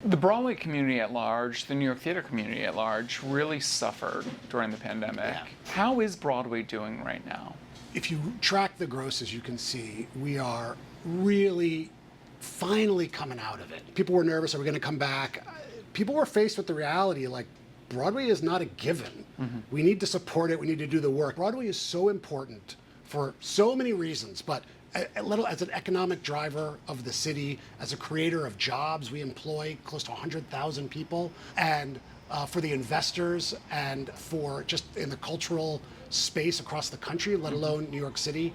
The Broadway community at large, the New York theater community at large, really suffered during the pandemic. Yeah. How is Broadway doing right now? If you track the grosses, you can see we are really finally coming out of it. People were nervous, are we going to come back? People were faced with the reality, like, Broadway is not a given. We need to support it, we need to do the work. Broadway is so important for so many reasons, but as an economic driver of the city, as a creator of jobs, we employ close to 100,000 people, and for the investors and for just in the cultural space across the country, let alone New York City.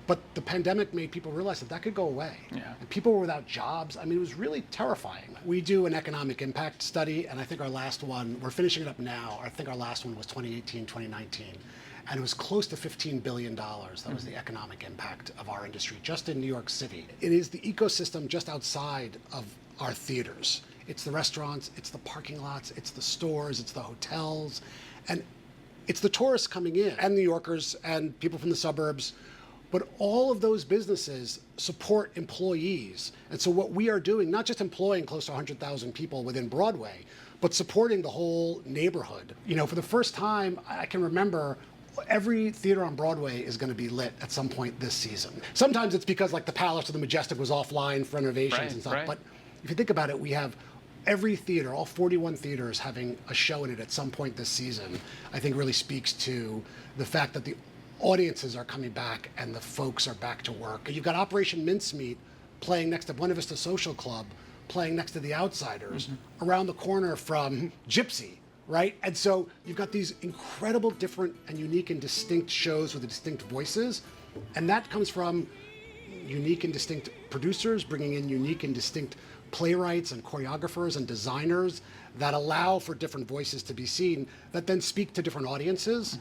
But the pandemic made people realize that could go away. Yeah. And people were without jobs. I mean, it was really terrifying. We do an economic impact study, and I think our last one, we're finishing it up now. I think our last one was 2018, 2019. And it was close to $15 billion. That was the economic impact of our industry, just in New York City. It is the ecosystem just outside of our theaters. It's the restaurants, it's the parking lots, it's the stores, it's the hotels, and it's the tourists coming in, and New Yorkers and people from the suburbs. But all of those businesses support employees. And so what we are doing, not just employing close to 100,000 people within Broadway, but supporting the whole neighborhood. You know, for the first time, I can remember every theater on Broadway is going to be lit at some point this season. Sometimes it's because like the Palace or the Majestic was offline for renovations and stuff. Right. But if you think about it, we have every theater, all 41 theaters having a show in it at some point this season. I think really speaks to the fact that the audiences are coming back and the folks are back to work. You've got Operation Mincemeat playing next to Buena Vista Social Club, playing next to The Outsiders, around the corner from Gypsy, right? And so you've got these incredible, different and unique and distinct shows with distinct voices. And that comes from unique and distinct producers, bringing in unique and distinct playwrights and choreographers and designers that allow for different voices to be seen, that then speak to different audiences.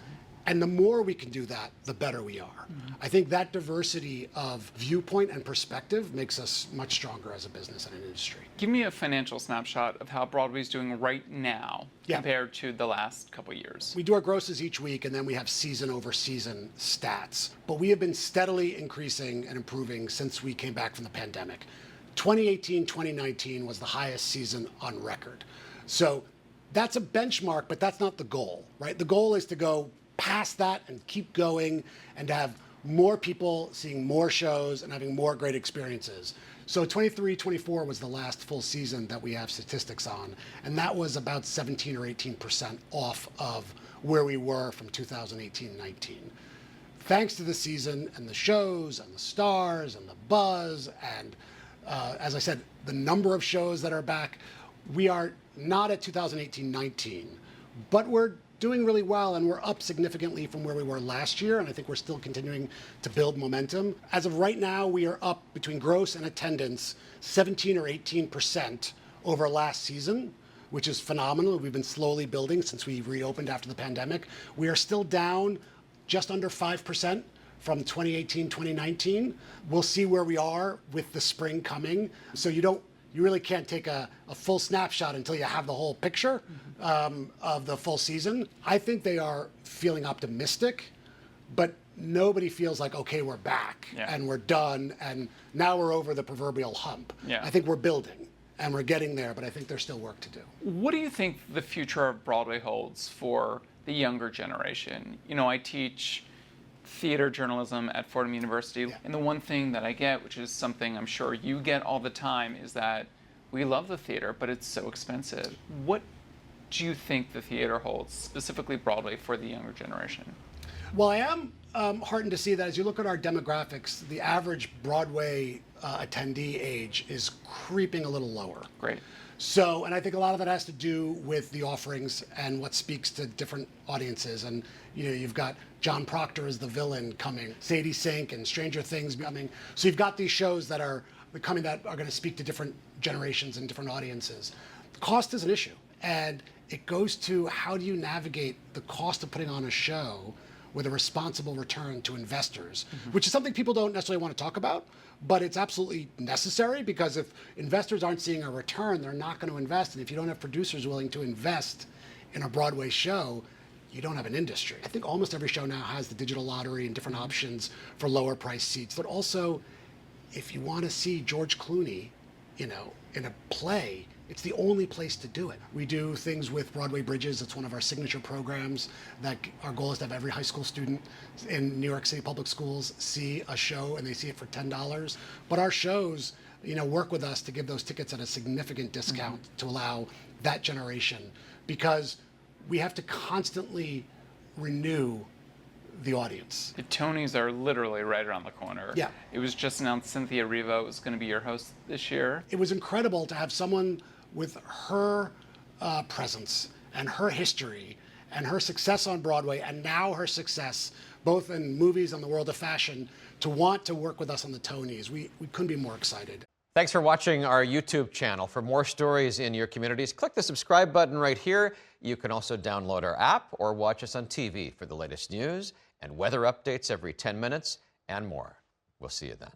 And the more we can do that, the better we are. I think that diversity of viewpoint and perspective makes us much stronger as a business and an industry. Give me a financial snapshot of how Broadway's doing right now Yeah. compared to the last couple years. We do our grosses each week, and then we have season over season stats. But we have been steadily increasing and improving since we came back from the pandemic. 2018, 2019 was the highest season on record. So that's a benchmark, but that's not the goal, right? The goal is to go past that and keep going and to have more people seeing more shows and having more great experiences. So 23-24 was the last full season that we have statistics on, and that was about 17 or 18% off of where we were from 2018-19. Thanks to the season and the shows and the stars and the buzz and as I said, the number of shows that are back, we are not at 2018-19, but we're doing really well, and we're up significantly from where we were last year, and I think we're still continuing to build momentum. As of right now, we are up between gross and attendance 17 or 18% over last season, which is phenomenal. We've been slowly building since we reopened after the pandemic. We are still down just under 5% from 2018-2019. We'll see where we are with the spring coming. So you really can't take a full snapshot until you have the whole picture of the full season. I think they are feeling optimistic, but nobody feels like, okay, we're back and we're done and now we're over the proverbial hump. Yeah. I think we're building and we're getting there, but I think there's still work to do. What do you think the future of Broadway holds for the younger generation? You know, I teach theater journalism at Fordham University, and the one thing that I get, which is something I'm sure you get all the time, is that we love the theater, but it's so expensive. What do you think the theater holds, specifically Broadway, for the younger generation? Well, I am heartened to see that as you look at our demographics, the average Broadway attendee age is creeping a little lower. Great. So, and I think a lot of that has to do with the offerings and what speaks to different audiences. And, you know, you've got John Proctor as the villain coming, Sadie Sink and Stranger Things coming. So you've got these shows that are coming that are going to speak to different generations and different audiences. Cost is an issue. And it goes to how do you navigate the cost of putting on a show with a responsible return to investors, which is something people don't necessarily want to talk about, but it's absolutely necessary, because if investors aren't seeing a return, they're not going to invest. And if you don't have producers willing to invest in a Broadway show, you don't have an industry. I think almost every show now has the digital lottery and different options for lower price seats. But also, if you want to see George Clooney, you know, in a play, It's the only place to do it. We do things with Broadway Bridges. It's one of our signature programs that our goal is to have every high school student in New York City public schools see a show, and they see it for $10. But our shows, work with us to give those tickets at a significant discount to allow that generation, because we have to constantly renew the audience. The Tonys are literally right around the corner. Yeah. It was just announced Cynthia Erivo was going to be your host this year. It was incredible to have someone with her presence and her history and her success on Broadway, and now her success both in movies and the world of fashion, to want to work with us on the Tonys. We couldn't be more excited. Thanks for watching our YouTube channel. For more stories in your communities, click the subscribe button right here. You can also download our app or watch us on TV for the latest news and weather updates every 10 minutes and more. We'll see you then.